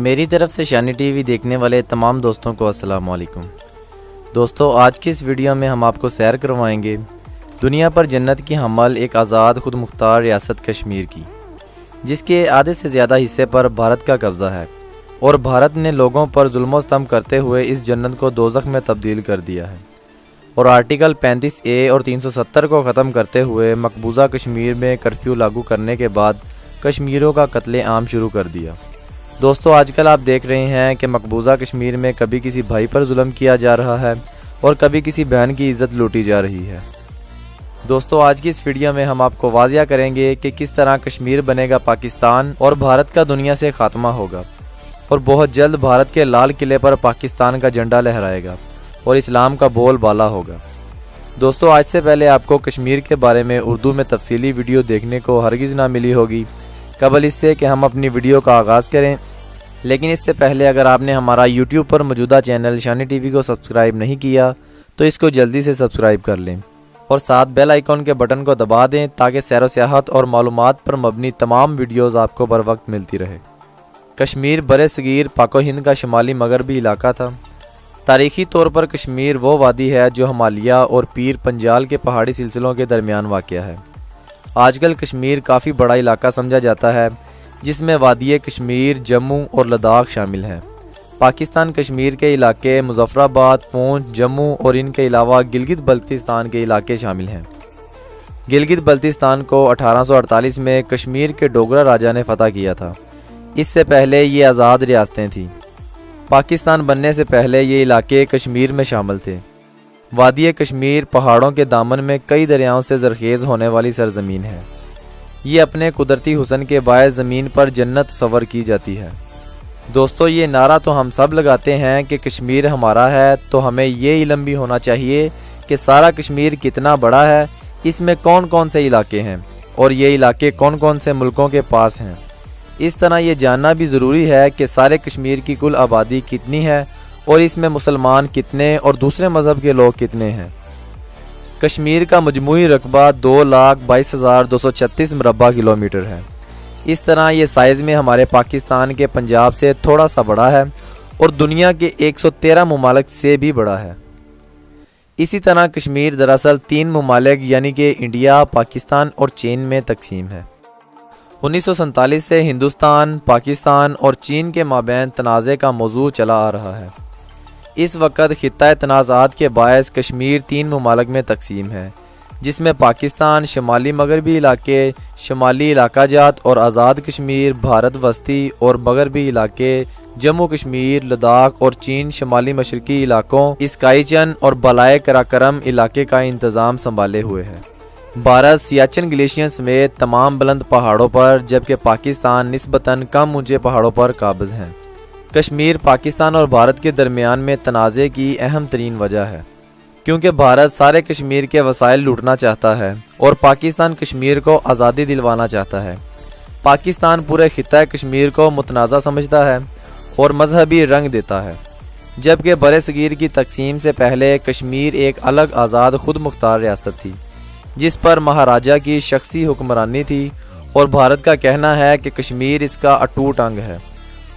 میری طرف سے شانی ٹی وی دیکھنے والے تمام دوستوں کو السلام علیکم۔ دوستو، آج کی اس ویڈیو میں ہم آپ کو سیر کروائیں گے دنیا پر جنت کی حامل ایک آزاد خود مختار ریاست کشمیر کی، جس کے آدھے سے زیادہ حصے پر بھارت کا قبضہ ہے، اور بھارت نے لوگوں پر ظلم و ستم کرتے ہوئے اس جنت کو دوزخ میں تبدیل کر دیا ہے، اور آرٹیکل 35A اور 370 کو ختم کرتے ہوئے مقبوضہ کشمیر میں کرفیو لاگو کرنے کے بعد کشمیریوں کا قتل عام شروع کر دیا۔ دوستو، آج کل آپ دیکھ رہے ہیں کہ مقبوضہ کشمیر میں کبھی کسی بھائی پر ظلم کیا جا رہا ہے اور کبھی کسی بہن کی عزت لوٹی جا رہی ہے۔ دوستو، آج کی اس ویڈیو میں ہم آپ کو واضح کریں گے کہ کس طرح کشمیر بنے گا پاکستان اور بھارت کا دنیا سے خاتمہ ہوگا، اور بہت جلد بھارت کے لال قلعے پر پاکستان کا جھنڈا لہرائے گا اور اسلام کا بول بالا ہوگا۔ دوستو، آج سے پہلے آپ کو کشمیر کے بارے میں اردو میں تفصیلی ویڈیو دیکھنے کو ہرگز نہ ملی ہوگی قبل اس سے کہ ہم اپنی ویڈیو کا آغاز کریں، لیکن اس سے پہلے اگر آپ نے ہمارا یوٹیوب پر موجودہ چینل شانی ٹی وی کو سبسکرائب نہیں کیا تو اس کو جلدی سے سبسکرائب کر لیں اور ساتھ بیل آئیکن کے بٹن کو دبا دیں تاکہ سیر و سیاحت اور معلومات پر مبنی تمام ویڈیوز آپ کو بر وقت ملتی رہے۔ کشمیر برصغیر پاک و ہند کا شمالی مغربی علاقہ تھا۔ تاریخی طور پر کشمیر وہ وادی ہے جو ہمالیہ اور پیر پنجال کے پہاڑی سلسلوں کے درمیان واقع ہے۔ آج کل کشمیر کافی بڑا علاقہ سمجھا جاتا ہے، جس میں وادی کشمیر، جموں اور لداخ شامل ہیں۔ پاکستان کشمیر کے علاقے مظفر آباد، پونچھ، جموں اور ان کے علاوہ گلگت بلتستان کے علاقے شامل ہیں۔ گلگت بلتستان کو 1848 میں کشمیر کے ڈوگرا راجہ نے فتح کیا تھا۔ اس سے پہلے یہ آزاد ریاستیں تھیں۔ پاکستان بننے سے پہلے یہ علاقے کشمیر میں شامل تھے۔ وادی کشمیر پہاڑوں کے دامن میں کئی دریاؤں سے زرخیز ہونے والی سرزمین ہے۔ یہ اپنے قدرتی حسن کے باعث زمین پر جنت تصور کی جاتی ہے۔ دوستو، یہ نعرہ تو ہم سب لگاتے ہیں کہ کشمیر ہمارا ہے، تو ہمیں یہ علم بھی ہونا چاہیے کہ سارا کشمیر کتنا بڑا ہے، اس میں کون کون سے علاقے ہیں اور یہ علاقے کون کون سے ملکوں کے پاس ہیں۔ اس طرح یہ جاننا بھی ضروری ہے کہ سارے کشمیر کی کل آبادی کتنی ہے اور اس میں مسلمان کتنے اور دوسرے مذہب کے لوگ کتنے ہیں۔ کشمیر کا مجموعی رقبہ 2,22,236 مربع کلومیٹر ہے۔ اس طرح یہ سائز میں ہمارے پاکستان کے پنجاب سے تھوڑا سا بڑا ہے اور دنیا کے 113 ممالک سے بھی بڑا ہے۔ اسی طرح کشمیر دراصل 3 ممالک یعنی کہ انڈیا، پاکستان اور چین میں تقسیم ہے۔ 1947 سے ہندوستان، پاکستان اور چین کے مابین تنازع کا موضوع چلا آ رہا ہے۔ اس وقت خطہ تنازعات کے باعث کشمیر 3 ممالک میں تقسیم ہے، جس میں پاکستان، شمالی مغربی علاقے، شمالی علاقہ جات اور آزاد کشمیر، بھارت وسطی اور مغربی علاقے، جموں کشمیر، لداخ اور چین شمالی مشرقی علاقوں، اسکائی چن اور بالائے کراکرم علاقے کا انتظام سنبھالے ہوئے ہے۔ بھارت سیاچن گلیشیر سمیت تمام بلند پہاڑوں پر، جبکہ پاکستان نسبتاً کم اونچے پہاڑوں پر قابض ہیں۔ کشمیر پاکستان اور بھارت کے درمیان میں تنازع کی اہم ترین وجہ ہے، کیونکہ بھارت سارے کشمیر کے وسائل لوٹنا چاہتا ہے اور پاکستان کشمیر کو آزادی دلوانا چاہتا ہے۔ پاکستان پورے خطہ کشمیر کو متنازع سمجھتا ہے اور مذہبی رنگ دیتا ہے، جبکہ برصغیر کی تقسیم سے پہلے کشمیر ایک الگ آزاد خود مختار ریاست تھی، جس پر مہاراجہ کی شخصی حکمرانی تھی، اور بھارت کا کہنا ہے کہ کشمیر اس کا اٹوٹ انگ ہے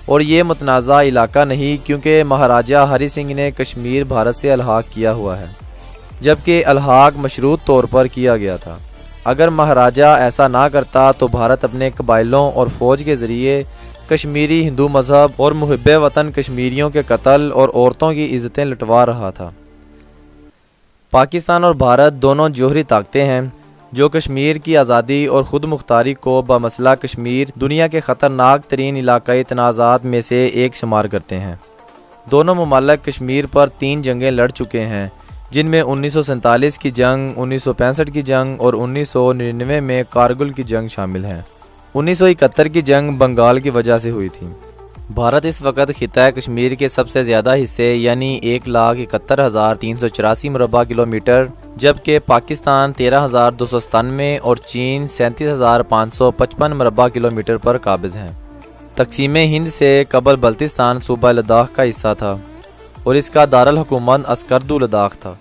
اور یہ متنازع علاقہ نہیں، کیونکہ مہاراجہ ہری سنگھ نے کشمیر بھارت سے الحاق کیا ہوا ہے، جبکہ الحاق مشروط طور پر کیا گیا تھا۔ اگر مہاراجہ ایسا نہ کرتا تو بھارت اپنے قبائلوں اور فوج کے ذریعے کشمیری ہندو مذہب اور محب وطن کشمیریوں کے قتل اور عورتوں کی عزتیں لٹوا رہا تھا۔ پاکستان اور بھارت دونوں جوہری طاقتیں ہیں جو کشمیر کی آزادی اور خود مختاری کو بمسئلہ کشمیر دنیا کے خطرناک ترین علاقائی تنازعات میں سے ایک شمار کرتے ہیں۔ دونوں ممالک کشمیر پر 3 جنگیں لڑ چکے ہیں، جن میں 1947 کی جنگ، 1965 کی جنگ اور 1999 میں کارگل کی جنگ شامل ہیں۔ 1971 کی جنگ بنگال کی وجہ سے ہوئی تھی۔ بھارت اس وقت خطہ کشمیر کے سب سے زیادہ حصے یعنی 1,71,384 مربع کلومیٹر جبکہ پاکستان 13,297 اور چین 37,555 مربع کلومیٹر پر قابض ہیں۔ تقسیم ہند سے قبل بلتستان صوبہ لداخ کا حصہ تھا اور اس کا دارالحکومت اسکردو لداخ تھا۔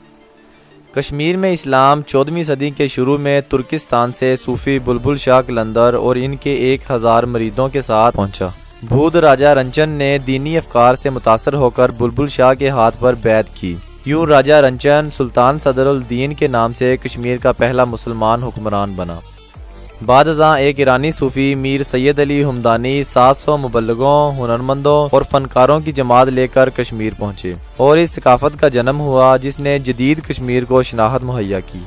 کشمیر میں اسلام 14ویں صدی کے شروع میں ترکستان سے صوفی بلبل شاہ قلندر اور ان کے 1000 مریدوں کے ساتھ پہنچا۔ بودھ راجہ رنچن نے دینی افکار سے متاثر ہو کر بلبل شاہ کے ہاتھ پر بیعت کی۔ یوں راجہ رنچن سلطان صدر الدین کے نام سے کشمیر کا پہلا مسلمان حکمران بنا۔ بعد ازاں ایک ایرانی صوفی میر سید علی ہمدانی 700 مبلغوں، ہنرمندوں اور فنکاروں کی جماعت لے کر کشمیر پہنچے اور اس ثقافت کا جنم ہوا جس نے جدید کشمیر کو شناخت مہیا کی۔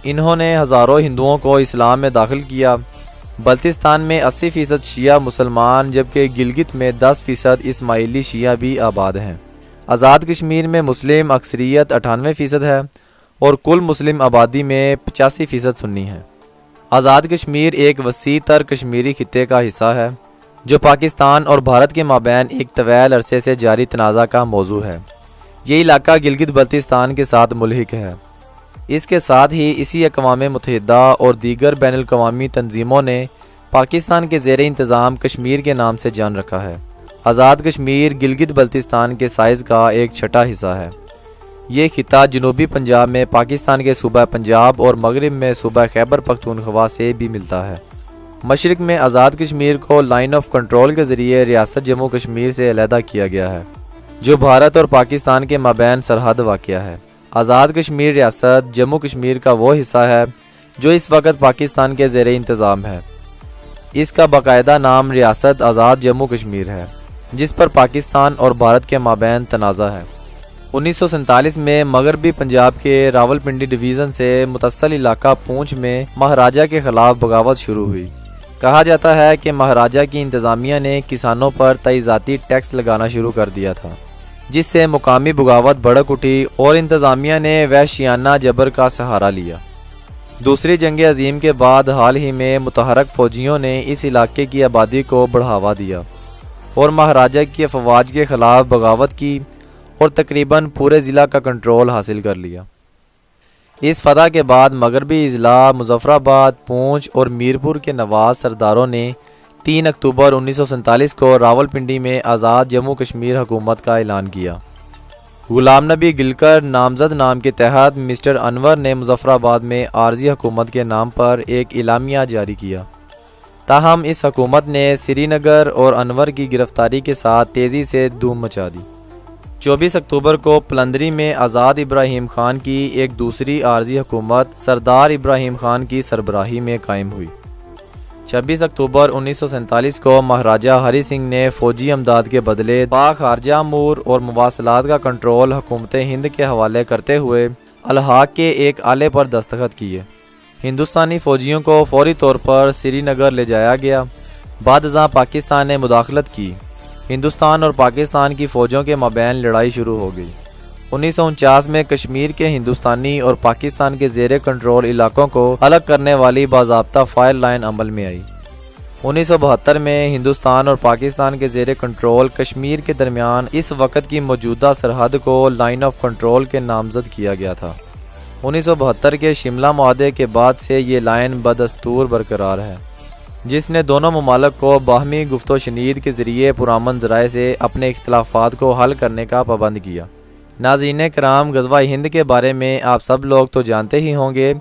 انہوں نے ہزاروں ہندوؤں کو اسلام میں داخل کیا۔ بلتستان میں 80% شیعہ مسلمان جبکہ گلگت میں 10% اسماعیلی شیعہ بھی آباد ہیں۔ آزاد کشمیر میں مسلم اکثریت 98% ہے اور کل مسلم آبادی میں 85% سنی ہے۔ آزاد کشمیر ایک وسیع تر کشمیری خطے کا حصہ ہے جو پاکستان اور بھارت کے مابین ایک طویل عرصے سے جاری تنازع کا موضوع ہے۔ یہ علاقہ گلگت بلتستان کے ساتھ ملحق ہے۔ اس کے ساتھ ہی اسی اقوام متحدہ اور دیگر بین الاقوامی تنظیموں نے پاکستان کے زیر انتظام کشمیر کے نام سے جان رکھا ہے۔ آزاد کشمیر گلگت بلتستان کے سائز کا ایک چھٹا حصہ ہے۔ یہ خطہ جنوبی پنجاب میں پاکستان کے صوبہ پنجاب اور مغرب میں صوبہ خیبر پختونخوا سے بھی ملتا ہے۔ مشرق میں آزاد کشمیر کو لائن آف کنٹرول کے ذریعے ریاست جموں کشمیر سے علیحدہ کیا گیا ہے جو بھارت اور پاکستان کے مابین سرحد واقع ہے۔ آزاد کشمیر ریاست جموں کشمیر کا وہ حصہ ہے جو اس وقت پاکستان کے زیر انتظام ہے۔ اس کا باقاعدہ نام ریاست آزاد جموں کشمیر ہے جس پر پاکستان اور بھارت کے مابین تنازع ہے۔ 1947 میں مغربی پنجاب کے راولپنڈی ڈویژن سے متصل علاقہ پونچھ میں مہاراجہ کے خلاف بغاوت شروع ہوئی۔ کہا جاتا ہے کہ مہاراجہ کی انتظامیہ نے کسانوں پر تیزاتی ٹیکس لگانا شروع کر دیا تھا جس سے مقامی بغاوت بھڑک اٹھی اور انتظامیہ نے وحشیانہ جبر کا سہارا لیا۔ دوسری جنگ عظیم کے بعد حال ہی میں متحرک فوجیوں نے اس علاقے کی آبادی کو بڑھاوا دیا اور مہاراجہ کی افواج کے خلاف بغاوت کی اور تقریباً پورے ضلع کا کنٹرول حاصل کر لیا۔ اس فتح کے بعد مغربی اضلاع مظفر آباد، پونچھ اور میرپور کے نواز سرداروں نے 3 اکتوبر 1947 کو راولپنڈی میں آزاد جموں کشمیر حکومت کا اعلان کیا۔ غلام نبی گلکر نامزد نام کے تحت مسٹر انور نے مظفر آباد میں عارضی حکومت کے نام پر ایک اعلامیہ جاری کیا۔ تاہم اس حکومت نے سری نگر اور انور کی گرفتاری کے ساتھ تیزی سے دھوم مچا دی۔ 24 اکتوبر کو پلندری میں آزاد ابراہیم خان کی ایک دوسری عارضی حکومت سردار ابراہیم خان کی سربراہی میں قائم ہوئی۔ 26 اکتوبر 1947 کو مہاراجہ ہری سنگھ نے فوجی امداد کے بدلے پاک خارجہ امور اور مواصلات کا کنٹرول حکومت ہند کے حوالے کرتے ہوئے الحاق کے ایک آلے پر دستخط کیے۔ ہندوستانی فوجیوں کو فوری طور پر سری نگر لے جایا گیا۔ بعد ازاں پاکستان نے مداخلت کی۔ ہندوستان اور پاکستان کی فوجوں کے مابین لڑائی شروع ہو گئی۔ 1949 میں کشمیر کے ہندوستانی اور پاکستان کے زیر کنٹرول علاقوں کو الگ کرنے والی باضابطہ فائر لائن عمل میں آئی۔ 1972 میں ہندوستان اور پاکستان کے زیر کنٹرول کشمیر کے درمیان اس وقت کی موجودہ سرحد کو لائن آف کنٹرول کے نامزد کیا گیا تھا۔ 1972 کے شملہ معاہدے کے بعد سے یہ لائن بدستور برقرار ہے جس نے دونوں ممالک کو باہمی گفت و شنید کے ذریعے پرامن ذرائع سے اپنے اختلافات کو حل کرنے کا پابند کیا۔ ناظرین کرام، غزوہ ہند کے بارے میں آپ سب لوگ تو جانتے ہی ہوں گے۔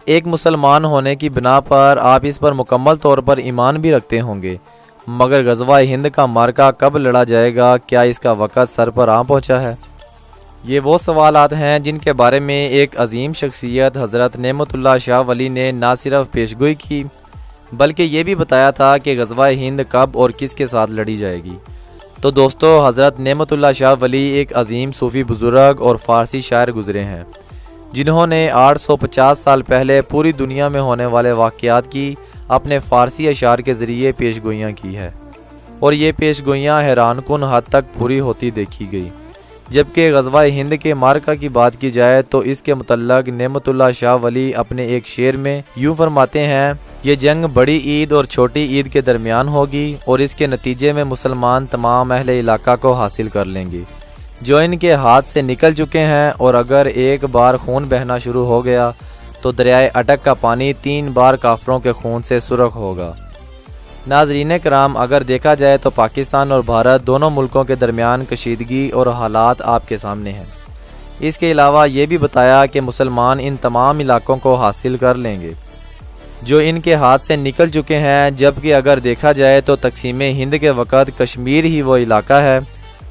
ایک مسلمان ہونے کی بنا پر آپ اس پر مکمل طور پر ایمان بھی رکھتے ہوں گے، مگر غزوہ ہند کا معرکہ کب لڑا جائے گا، کیا اس کا وقت سر پر آ پہنچا ہے؟ یہ وہ سوالات ہیں جن کے بارے میں ایک عظیم شخصیت حضرت نعمت اللہ شاہ ولی نے نہ صرف پیشگوئی کی بلکہ یہ بھی بتایا تھا کہ غزوہ ہند کب اور کس کے ساتھ لڑی جائے گی۔ تو دوستو، حضرت نعمت اللہ شاہ ولی ایک عظیم صوفی بزرگ اور فارسی شاعر گزرے ہیں جنہوں نے 850 سال پہلے پوری دنیا میں ہونے والے واقعات کی اپنے فارسی اشعار کے ذریعے پیشگوئیاں کی ہے، اور یہ پیشگوئیاں حیران کن حد تک پوری ہوتی دیکھی گئی۔ جبکہ غزوہ ہند کے معرکہ کی بات کی جائے تو اس کے متعلق نعمت اللہ شاہ ولی اپنے ایک شعر میں یوں فرماتے ہیں: یہ جنگ بڑی عید اور چھوٹی عید کے درمیان ہوگی اور اس کے نتیجے میں مسلمان تمام اہل علاقہ کو حاصل کر لیں گے۔ جو ان کے ہاتھ سے نکل چکے ہیں، اور اگر ایک بار خون بہنا شروع ہو گیا تو دریائے اٹک کا پانی 3 بار کافروں کے خون سے سرخ ہوگا۔ ناظرین کرام، اگر دیکھا جائے تو پاکستان اور بھارت دونوں ملکوں کے درمیان کشیدگی اور حالات آپ کے سامنے ہیں۔ اس کے علاوہ یہ بھی بتایا کہ مسلمان ان تمام علاقوں کو حاصل کر لیں گے جو ان کے ہاتھ سے نکل چکے ہیں، جبکہ اگر دیکھا جائے تو تقسیم ہند کے وقت کشمیر ہی وہ علاقہ ہے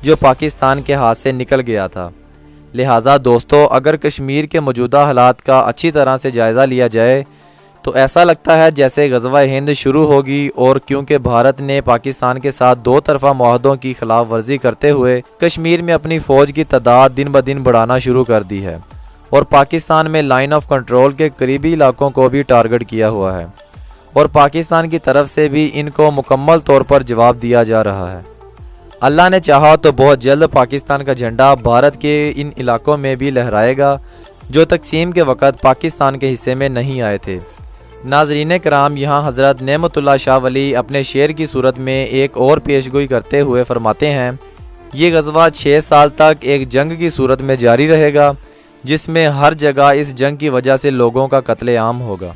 جو پاکستان کے ہاتھ سے نکل گیا تھا۔ لہٰذا دوستو، اگر کشمیر کے موجودہ حالات کا اچھی طرح سے جائزہ لیا جائے تو ایسا لگتا ہے جیسے غزوہ ہند شروع ہوگی، اور کیونکہ بھارت نے پاکستان کے ساتھ 2 طرفہ معاہدوں کی خلاف ورزی کرتے ہوئے کشمیر میں اپنی فوج کی تعداد دن بدن بڑھانا شروع کر دی ہے، اور پاکستان میں لائن آف کنٹرول کے قریبی علاقوں کو بھی ٹارگٹ کیا ہوا ہے، اور پاکستان کی طرف سے بھی ان کو مکمل طور پر جواب دیا جا رہا ہے۔ اللہ نے چاہا تو بہت جلد پاکستان کا جھنڈا بھارت کے ان علاقوں میں بھی لہرائے گا جو تقسیم کے وقت پاکستان کے حصے میں نہیں آئے تھے۔ ناظرین کرام، یہاں حضرت نعمت اللہ شاہ ولی اپنے شعر کی صورت میں ایک اور پیشگوئی کرتے ہوئے فرماتے ہیں، یہ غزوہ 6 سال تک ایک جنگ کی صورت میں جاری رہے گا جس میں ہر جگہ اس جنگ کی وجہ سے لوگوں کا قتل عام ہوگا۔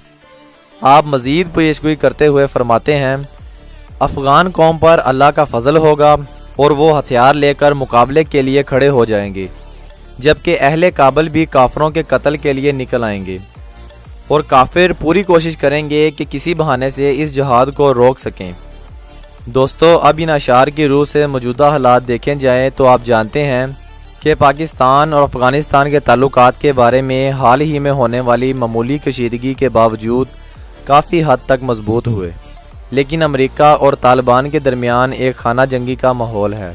آپ مزید پیشگوئی کرتے ہوئے فرماتے ہیں، افغان قوم پر اللہ کا فضل ہوگا اور وہ ہتھیار لے کر مقابلے کے لیے کھڑے ہو جائیں گے، جبکہ اہل کابل بھی کافروں کے قتل کے لیے نکل آئیں گے، اور کافر پوری کوشش کریں گے کہ کسی بہانے سے اس جہاد کو روک سکیں۔ دوستو، اب ان اشعار کی روح سے موجودہ حالات دیکھیں جائیں تو آپ جانتے ہیں کہ پاکستان اور افغانستان کے تعلقات کے بارے میں حال ہی میں ہونے والی معمولی کشیدگی کے باوجود کافی حد تک مضبوط ہوئے، لیکن امریکہ اور طالبان کے درمیان ایک خانہ جنگی کا ماحول ہے۔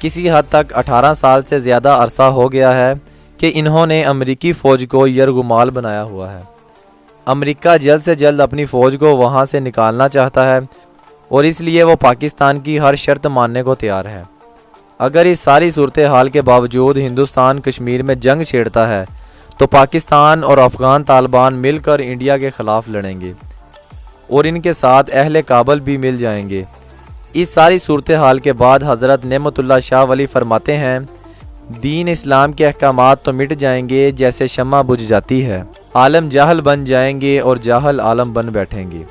کسی حد تک 18 سال سے زیادہ عرصہ ہو گیا ہے کہ انہوں نے امریکی فوج کو یرغمال بنایا ہوا ہے۔ امریکہ جلد سے جلد اپنی فوج کو وہاں سے نکالنا چاہتا ہے، اور اس لیے وہ پاکستان کی ہر شرط ماننے کو تیار ہے۔ اگر اس ساری صورتحال کے باوجود ہندوستان کشمیر میں جنگ چھیڑتا ہے تو پاکستان اور افغان طالبان مل کر انڈیا کے خلاف لڑیں گے، اور ان کے ساتھ اہل کابل بھی مل جائیں گے۔ اس ساری صورتحال کے بعد حضرت نعمت اللہ شاہ ولی فرماتے ہیں، دین اسلام کے احکامات تو مٹ جائیں گے جیسے شمع بجھ جاتی ہے، عالم جاہل بن جائیں گے اور جاہل عالم بن بیٹھیں گے۔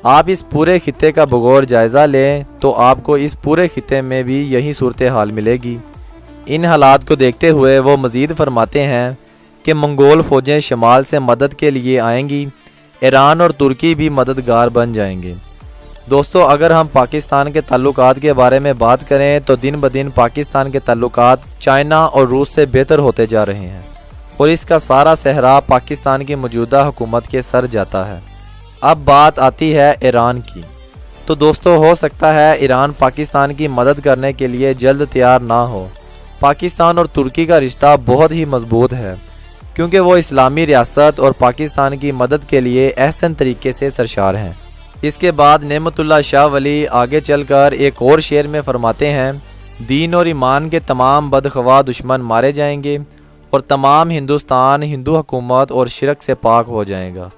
آپ اس پورے خطے کا بغور جائزہ لیں تو آپ کو اس پورے خطے میں بھی یہی صورتحال ملے گی۔ ان حالات کو دیکھتے ہوئے وہ مزید فرماتے ہیں کہ منگول فوجیں شمال سے مدد کے لیے آئیں گی، ایران اور ترکی بھی مددگار بن جائیں گے۔ دوستو، اگر ہم پاکستان کے تعلقات کے بارے میں بات کریں تو دن بدن پاکستان کے تعلقات چائنا اور روس سے بہتر ہوتے جا رہے ہیں، اور اس کا سارا صحرا پاکستان کی موجودہ حکومت کے سر جاتا ہے۔ اب بات آتی ہے ایران کی، تو دوستو ہو سکتا ہے ایران پاکستان کی مدد کرنے کے لیے جلد تیار نہ ہو۔ پاکستان اور ترکی کا رشتہ بہت ہی مضبوط ہے، کیونکہ وہ اسلامی ریاست اور پاکستان کی مدد کے لیے احسن طریقے سے سرشار ہیں۔ اس کے بعد نعمت اللہ شاہ ولی آگے چل کر ایک اور شعر میں فرماتے ہیں، دین اور ایمان کے تمام بدخواہ دشمن مارے جائیں گے، اور تمام ہندوستان ہندو حکومت اور شرک سے پاک ہو جائے گا۔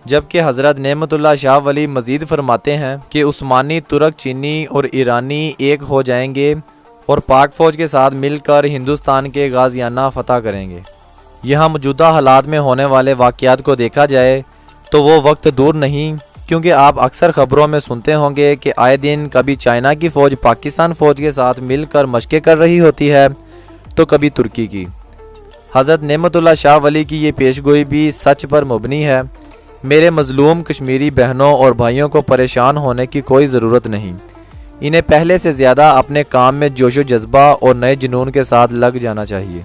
جبکہ حضرت نعمت اللہ شاہ ولی مزید فرماتے ہیں کہ عثمانی، ترک، چینی اور ایرانی ایک ہو جائیں گے اور پاک فوج کے ساتھ مل کر ہندوستان کے غازیانہ فتح کریں گے۔ یہاں موجودہ حالات میں ہونے والے واقعات کو دیکھا جائے تو وہ وقت دور نہیں، کیونکہ آپ اکثر خبروں میں سنتے ہوں گے کہ آئے دن کبھی چائنا کی فوج پاکستان فوج کے ساتھ مل کر مشقیں کر رہی ہوتی ہے تو کبھی ترکی کی۔ حضرت نعمت اللہ شاہ ولی کی یہ پیشگوئی بھی سچ پر مبنی ہے۔ میرے مظلوم کشمیری بہنوں اور بھائیوں کو پریشان ہونے کی کوئی ضرورت نہیں، انہیں پہلے سے زیادہ اپنے کام میں جوش و جذبہ اور نئے جنون کے ساتھ لگ جانا چاہیے۔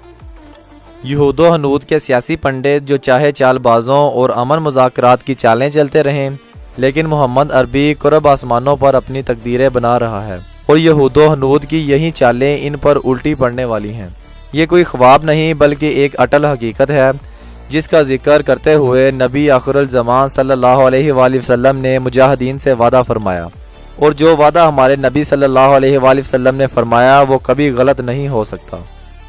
یہود و ہنود کے سیاسی پنڈت جو چاہے چال بازوں اور امن مذاکرات کی چالیں چلتے رہیں، لیکن محمد عربی قرب آسمانوں پر اپنی تقدیریں بنا رہا ہے، اور یہود و ہنود کی یہی چالیں ان پر الٹی پڑنے والی ہیں۔ یہ کوئی خواب نہیں بلکہ ایک اٹل حقیقت ہے، جس کا ذکر کرتے ہوئے نبی آخر الزمان صلی اللہ علیہ وآلہ وسلم نے مجاہدین سے وعدہ فرمایا، اور جو وعدہ ہمارے نبی صلی اللہ علیہ وآلہ وسلم نے فرمایا وہ کبھی غلط نہیں ہو سکتا۔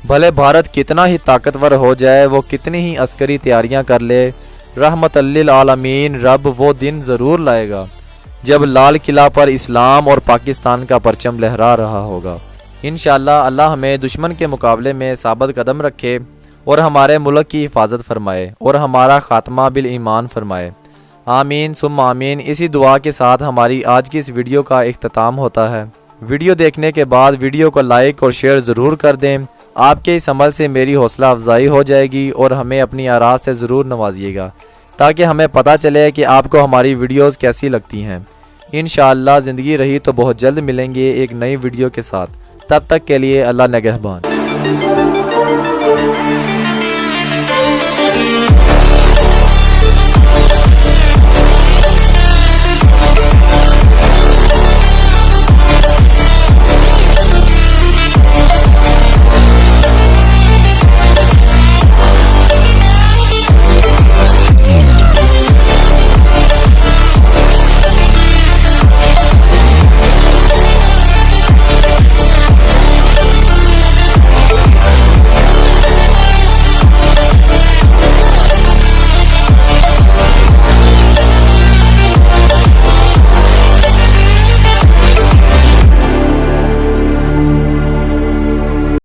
بھلے بھارت کتنا ہی طاقتور ہو جائے، وہ کتنی ہی عسکری تیاریاں کر لے، رحمت للعالمین رب وہ دن ضرور لائے گا جب لال قلعہ پر اسلام اور پاکستان کا پرچم لہرا رہا ہوگا۔ انشاءاللہ اللہ ہمیں دشمن کے مقابلے میں ثابت قدم رکھے اور ہمارے ملک کی حفاظت فرمائے اور ہمارا خاتمہ بالایمان فرمائے، آمین ثم آمین۔ اسی دعا کے ساتھ ہماری آج کی اس ویڈیو کا اختتام ہوتا ہے۔ ویڈیو دیکھنے کے بعد ویڈیو کو لائک اور شیئر ضرور کر دیں۔ آپ کے اس عمل سے میری حوصلہ افزائی ہو جائے گی اور ہمیں اپنی آراء سے ضرور نوازیے گا تاکہ ہمیں پتہ چلے کہ آپ کو ہماری ویڈیوز کیسی لگتی ہیں۔ انشاءاللہ زندگی رہی تو بہت جلد ملیں گے ایک نئی ویڈیو کے ساتھ، تب تک کے لیے اللہ نگہبان۔